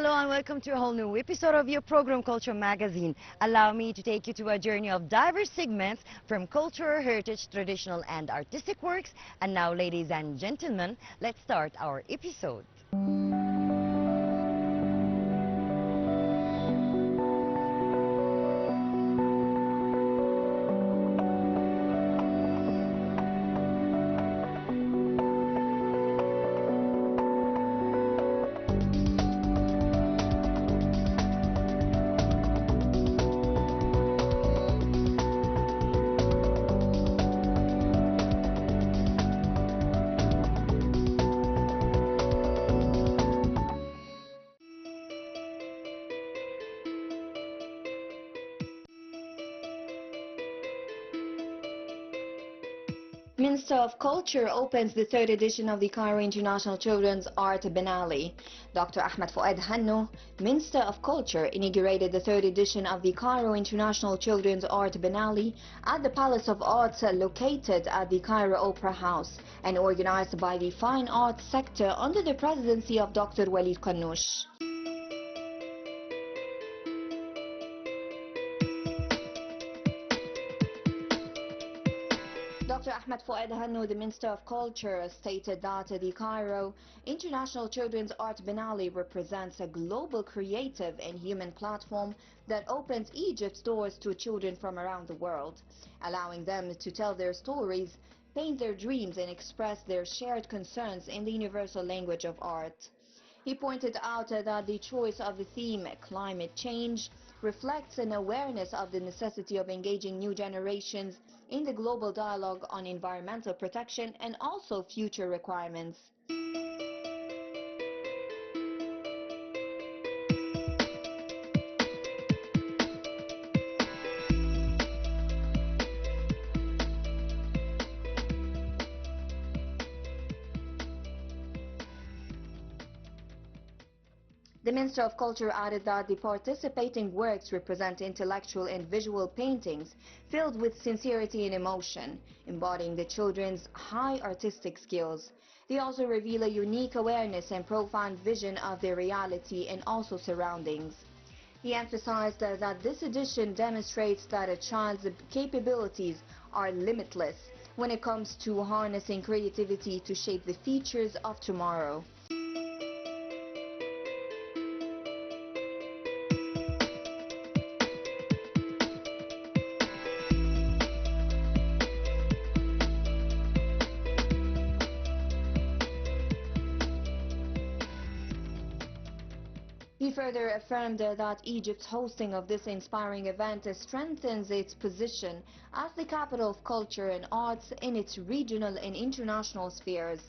Hello and welcome to a whole new episode of your program Culture Magazine. Allow me to take you to a journey of diverse segments from culture, heritage, traditional and artistic works. And now, ladies and gentlemen, let's start our episode. Minister of Culture opens the third edition of the Cairo International Children's Art Biennale. Dr. Ahmed Fouad Hanno, Minister of Culture, inaugurated the third edition of the Cairo International Children's Art Biennale at the Palace of Arts located at the Cairo Opera House and organized by the Fine Arts sector under the presidency of Dr. Walid Kannouch. Dr. Ahmed Fouad Hanno, the Minister of Culture, stated that the Cairo International Children's Art Biennale represents a global creative and human platform that opens Egypt's doors to children from around the world, allowing them to tell their stories, paint their dreams and express their shared concerns in the universal language of art. He pointed out that the choice of the theme, climate change, reflects an awareness of the necessity of engaging new generations in the global dialogue on environmental protection and also future requirements. The Minister of Culture added that the participating works represent intellectual and visual paintings filled with sincerity and emotion, embodying the children's high artistic skills. They also reveal a unique awareness and profound vision of their reality and also surroundings. He emphasized that this edition demonstrates that a child's capabilities are limitless when it comes to harnessing creativity to shape the futures of tomorrow. He further affirmed that Egypt's hosting of this inspiring event strengthens its position as the capital of culture and arts in its regional and international spheres,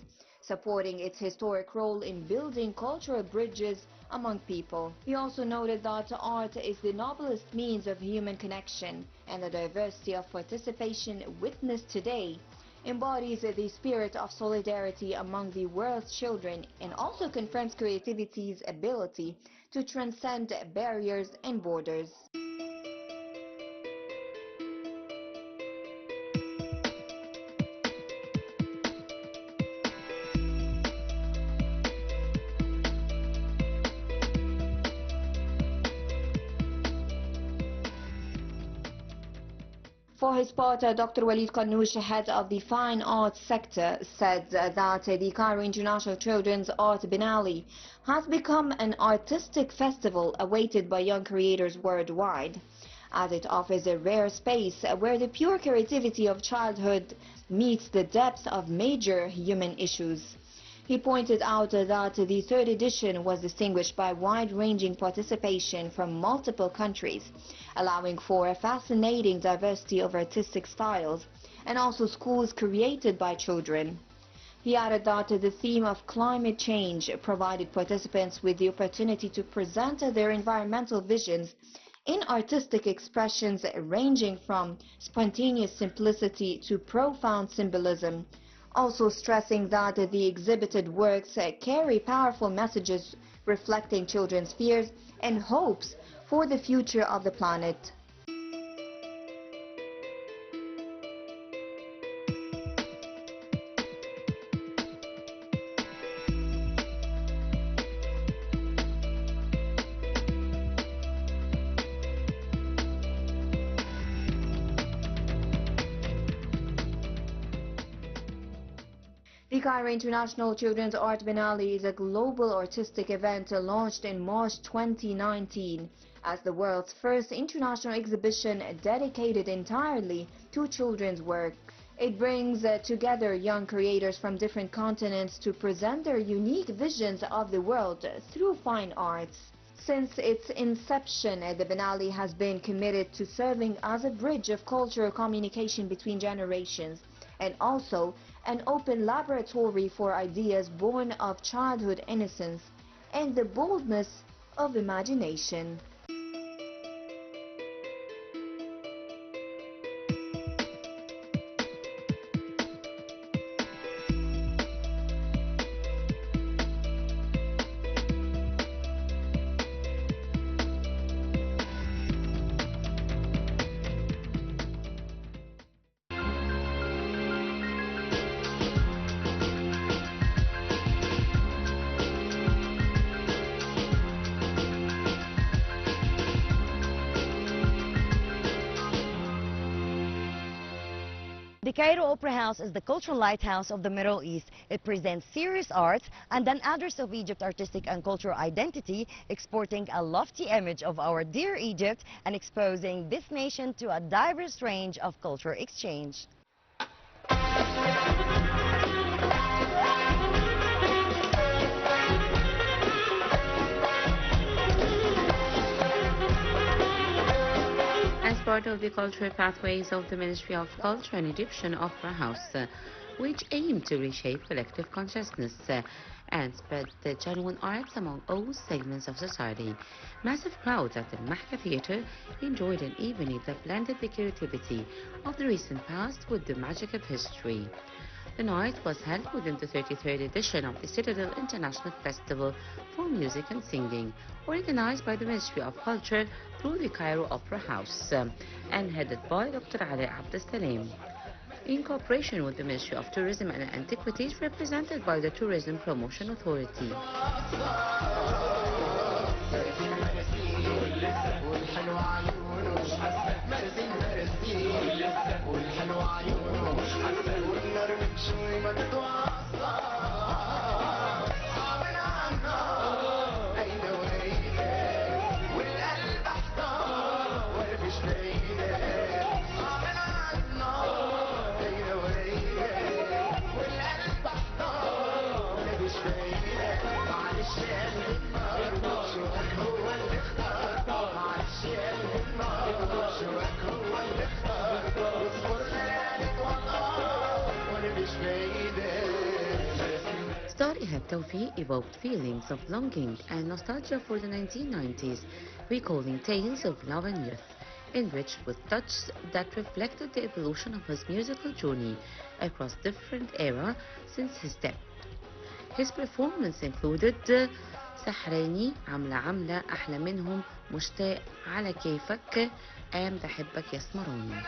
supporting its historic role in building cultural bridges among people. He also noted that art is the noblest means of human connection, and the diversity of participation witnessed today embodies the spirit of solidarity among the world's children and also confirms creativity's ability to transcend barriers and borders. For his part, Dr. Walid Kannouch, head of the Fine Arts sector, said that the Cairo International Children's Art Biennale has become an artistic festival awaited by young creators worldwide, as it offers a rare space where the pure creativity of childhood meets the depth of major human issues. He pointed out that the third edition was distinguished by wide-ranging participation from multiple countries, allowing for a fascinating diversity of artistic styles and also schools created by children. He added that the theme of climate change provided participants with the opportunity to present their environmental visions in artistic expressions ranging from spontaneous simplicity to profound symbolism, also stressing that the exhibited works carry powerful messages reflecting children's fears and hopes for the future of the planet. The Cairo International Children's Art Biennale is a global artistic event launched in March 2019 as the world's first international exhibition dedicated entirely to children's work. It brings together young creators from different continents to present their unique visions of the world through fine arts. Since its inception, the Biennale has been committed to serving as a bridge of cultural communication between generations and also an open laboratory for ideas born of childhood innocence and the boldness of imagination. The Cairo Opera House is the cultural lighthouse of the Middle East. It presents serious arts and then others of Egypt's artistic and cultural identity, exporting a lofty image of our dear Egypt and exposing this nation to a diverse range of cultural exchange. As part of the cultural pathways of the Ministry of Culture and Egyptian Opera House, which aim to reshape collective consciousness and spread the genuine arts among all segments of society. Massive crowds at the Mahka Theatre enjoyed an evening that blended the creativity of the recent past with the magic of history. The night was held within the 33rd edition of the Citadel International Festival for Music and Singing, organized by the Ministry of Culture through the Cairo Opera House and headed by Dr. Ali Abdessalem, in cooperation with the Ministry of Tourism and Antiquities, represented by the Tourism Promotion Authority. Star Ihab Tawfiq evoked feelings of longing and nostalgia for the 1990s, recalling tales of love and youth, enriched with touches that reflected the evolution of his musical journey across different eras since his death. His performance included سحراني عملة عملة أحلى منهم مشتاق على كيفك قام بحبك يا اسمراني.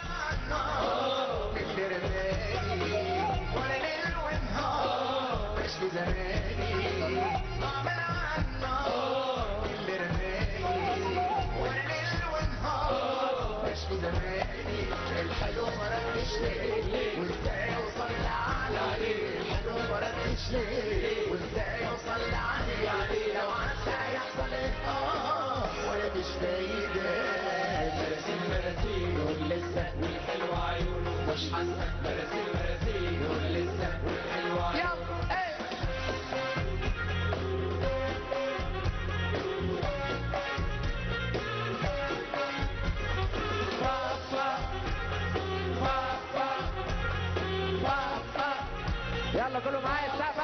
يلا كله معايا السقفة.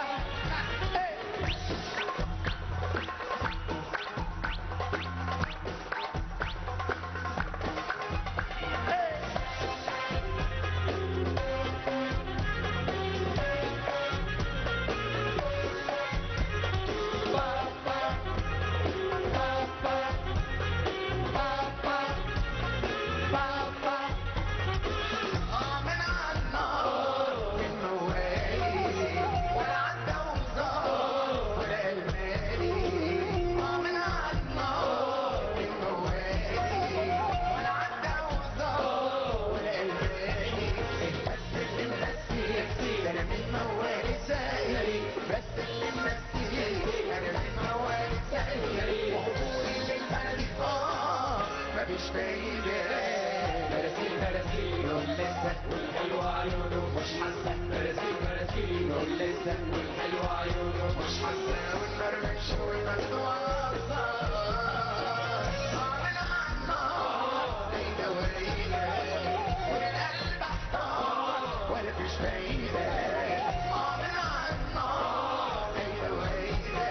حاسة مراسيل مراسيل واللسان والحلو عيونه مش حاسة ونفرفش وناخده عامل عالنار ليلة وليلة والقلب احتار ولا فيش فايدة عامل عالنار ليلة وليلة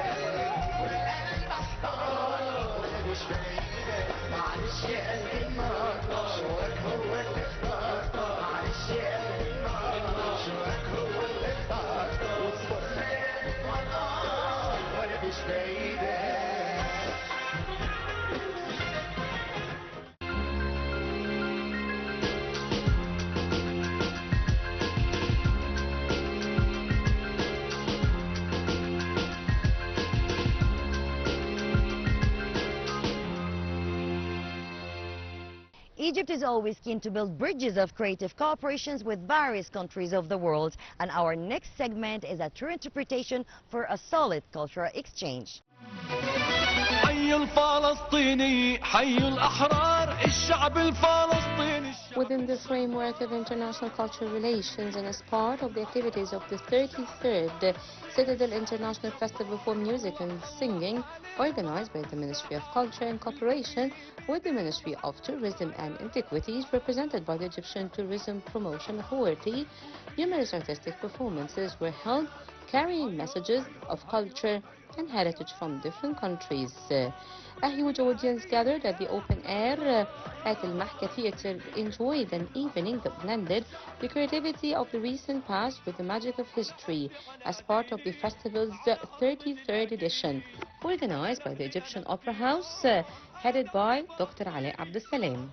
والقلب احتار ولا فيش فايدة معلش يا قلبي النار شوقك هو اللي اختار معلش يا قلبي النار شوقك هو اللي اختار واصبر ليالي ونهار ولا فيش فايدة Egypt is always keen to build bridges of creative cooperations with various countries of the world, and our next segment is a true interpretation for a solid cultural exchange. حي الفلسطيني حي الأحرار الشعب الفلسطيني. Within the framework of international cultural relations and as part of the activities of the 33rd Citadel International Festival for Music and Singing, organized by the Ministry of Culture in cooperation with the Ministry of Tourism and Antiquities, represented by the Egyptian Tourism Promotion Authority, numerous artistic performances were held carrying messages of culture and heritage from different countries. A huge audience gathered at the open air at Al Mahka Theatre enjoyed an evening that blended the creativity of the recent past with the magic of history as part of the festival's 33rd edition, organized by the Egyptian Opera House, headed by Dr. Ali Abdessalem.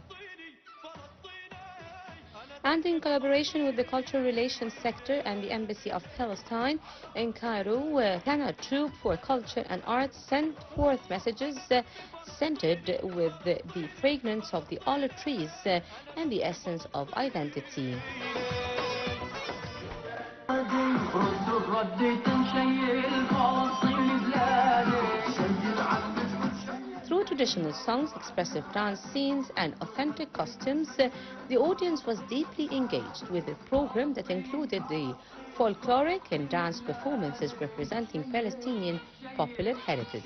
And in collaboration with the Cultural Relations Sector and the Embassy of Palestine in Cairo, Ghana Troupe for Culture and Arts sent forth messages centered with the fragrance of the olive trees and the essence of identity. Through traditional songs, expressive dance scenes and authentic costumes, the audience was deeply engaged with a program that included the folkloric and dance performances representing Palestinian popular heritage.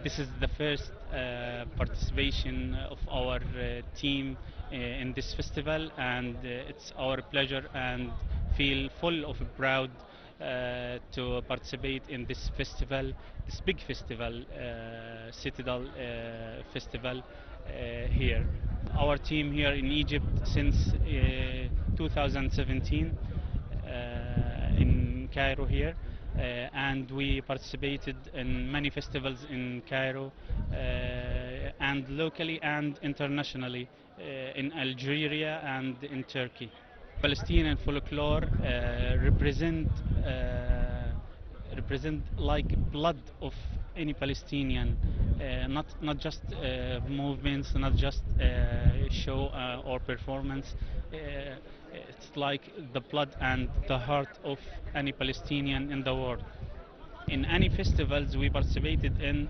This is the first participation of our team in this festival, and it's our pleasure and feel full of proud to participate in this festival, this big festival, Citadel Festival here. Our team here in Egypt since 2017 in Cairo here. And we participated in many festivals in Cairo and locally and internationally in Algeria and in Turkey. Palestinian folklore represent like blood of any Palestinian, not just movements, not just show or performance. It's like the blood and the heart of any Palestinian in the world. In any festivals we participated in,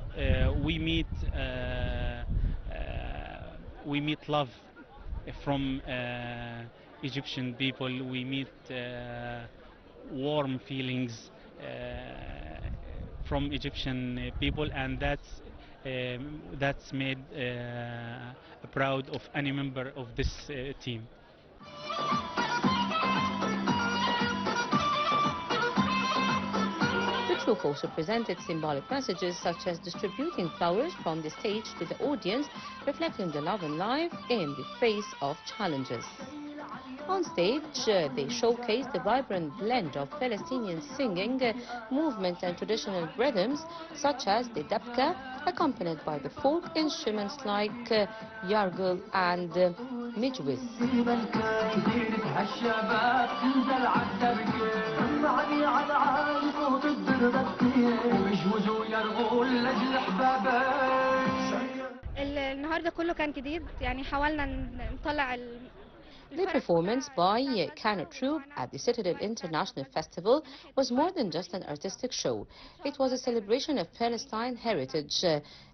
we meet love from Egyptian people. We meet warm feelings from Egyptian people, and that's made proud of any member of this team. The troupe also presented symbolic messages such as distributing flowers from the stage to the audience, reflecting the love and life in the face of challenges. On stage, they showcased the vibrant blend of Palestinian singing, movement and traditional rhythms such as the dabka, accompanied by the folk instruments like yargul and mijwis. النهارده كله كان جديد، يعني حاولنا نطلع The performance by Kano Troupe at the Citadel International Festival was more than just an artistic show. It was a celebration of Palestine heritage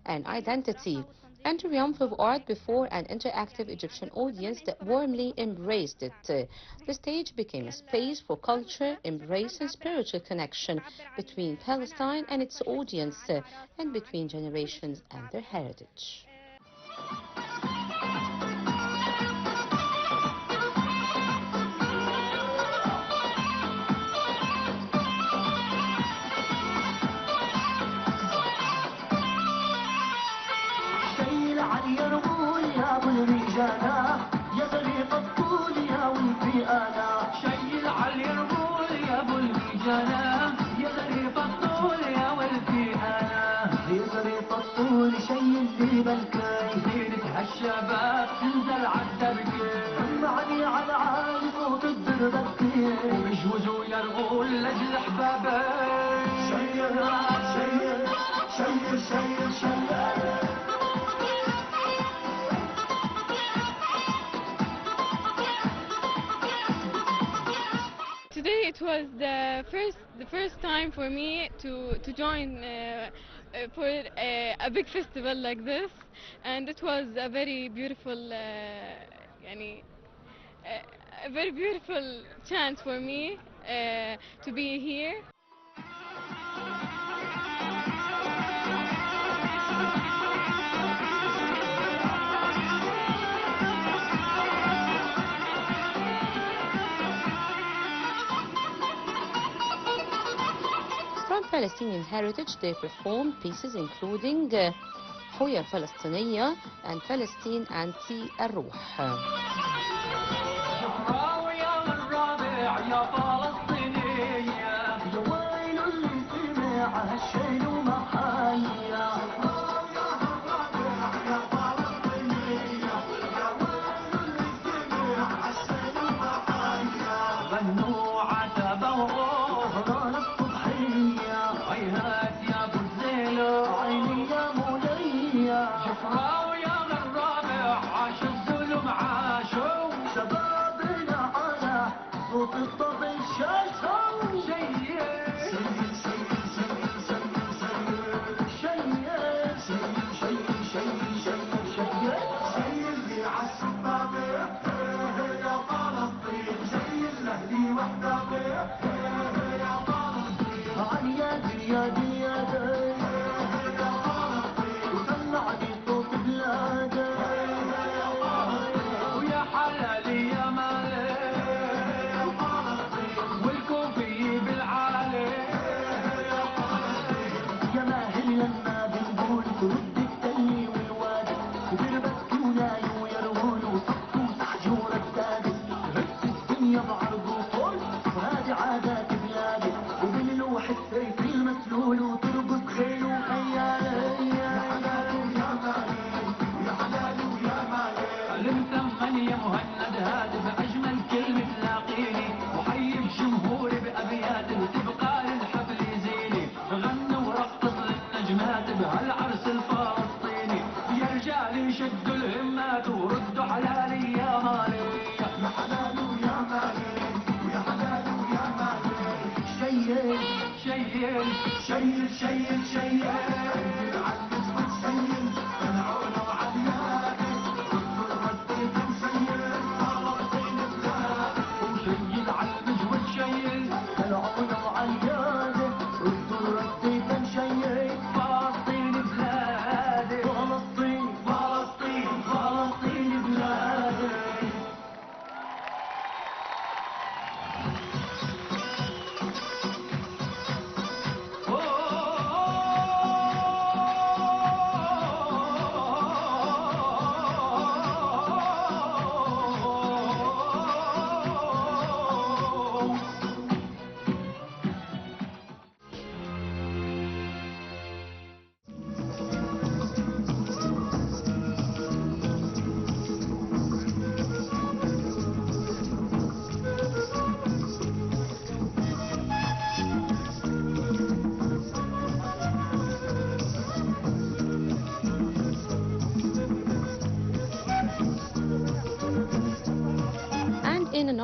and identity, and a triumph of art before an interactive Egyptian audience that warmly embraced it. The stage became a space for culture, embrace, and spiritual connection between Palestine and its audience, and between generations and their heritage. يرغول يا ابو الرجالة يا طريق الطول يا والفئانة شيل على يرغول يا ابو الرجالة يا طريق الطول يا والفئانة يا طريق الطول شيل لي بالكاي زينة هالشباب تنزل عالدركة سمعني على عالي صوت الدربكة ومجوزوا يرغول لاجل احبابي شيل شيل شيل شيل شيل. Today it was the first time for me to join for a big festival like this, and it was a very beautiful a very beautiful chance for me to be here. From Palestinian heritage, they performed pieces including Hoya Falastiniya and Palestine Anti الروح.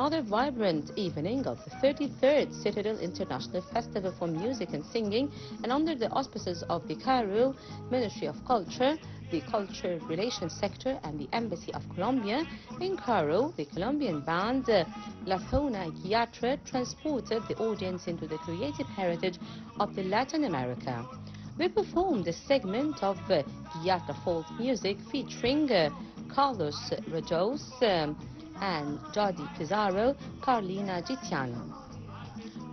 another vibrant evening of the 33rd Citadel International Festival for Music and Singing, and under the auspices of the Cairo Ministry of Culture, the Culture Relations Sector and the Embassy of Colombia in Cairo, the Colombian band La Zona Guiatra transported the audience into the creative heritage of the Latin America. We performed a segment of Guiatra folk music featuring Carlos Rojos and Jody Pizarro, Carlina Gitiano.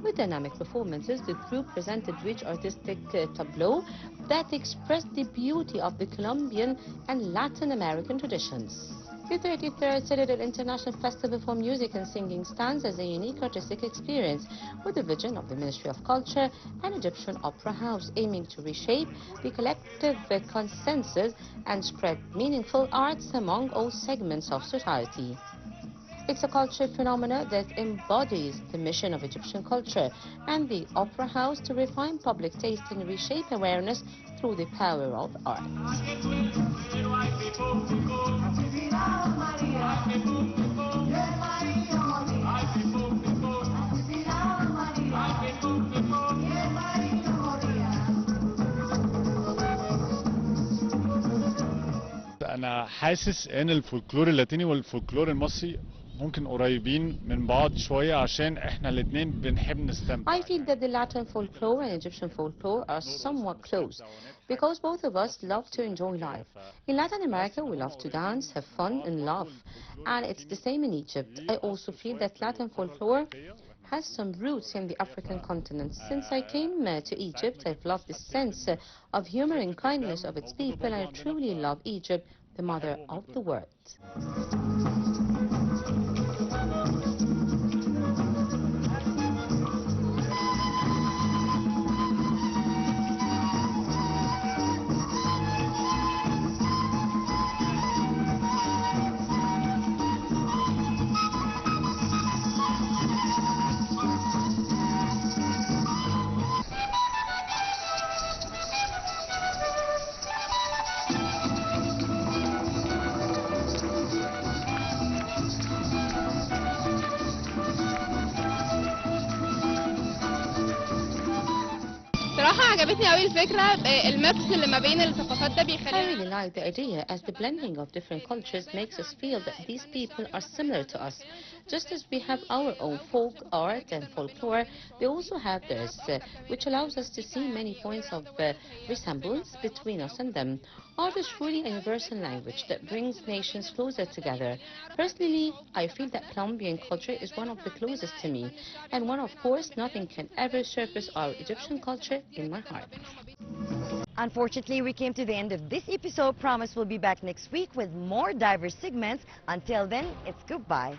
With dynamic performances, the group presented rich artistic tableaux that expressed the beauty of the Colombian and Latin American traditions. The 33rd Citadel International Festival for Music and Singing stands as a unique artistic experience with the vision of the Ministry of Culture and Egyptian Opera House, aiming to reshape the collective consensus and spread meaningful arts among all segments of society. It's a cultural phenomenon that embodies the mission of Egyptian culture and the Opera House to refine public taste and reshape awareness through the power of art. أنا حاسس إن الفولكلور اللاتيني والفولكلور المصري ممكن قريبين من بعض شوية عشان إحنا الاتنين بنحب نستمتع. I feel that the Latin folklore and Egyptian folklore are somewhat close because both of us love to enjoy life. In Latin America, we love to dance, have fun, and laugh. And it's the same in Egypt. I also feel that Latin folklore has some roots in the African continent. Since I came to Egypt, I've loved the sense of humor and kindness of its people, and I truly love Egypt, the mother of the world. صراحة عجبتني قوي الفكرة الميكس اللي ما بين الثقافات ده I بيخلي really like the idea, as the blending of different cultures makes us feel that these people are similar to us. Just as we have our own folk art and folklore, they also have theirs, which allows us to see many points of resemblance between us and them. Art is truly a universal language that brings nations closer together. Personally, I feel that Colombian culture is one of the closest to me, and one, of course, nothing can ever surpass our Egyptian culture in my heart. Unfortunately, we came to the end of this episode. Promise we'll be back next week with more diverse segments. Until then, it's goodbye.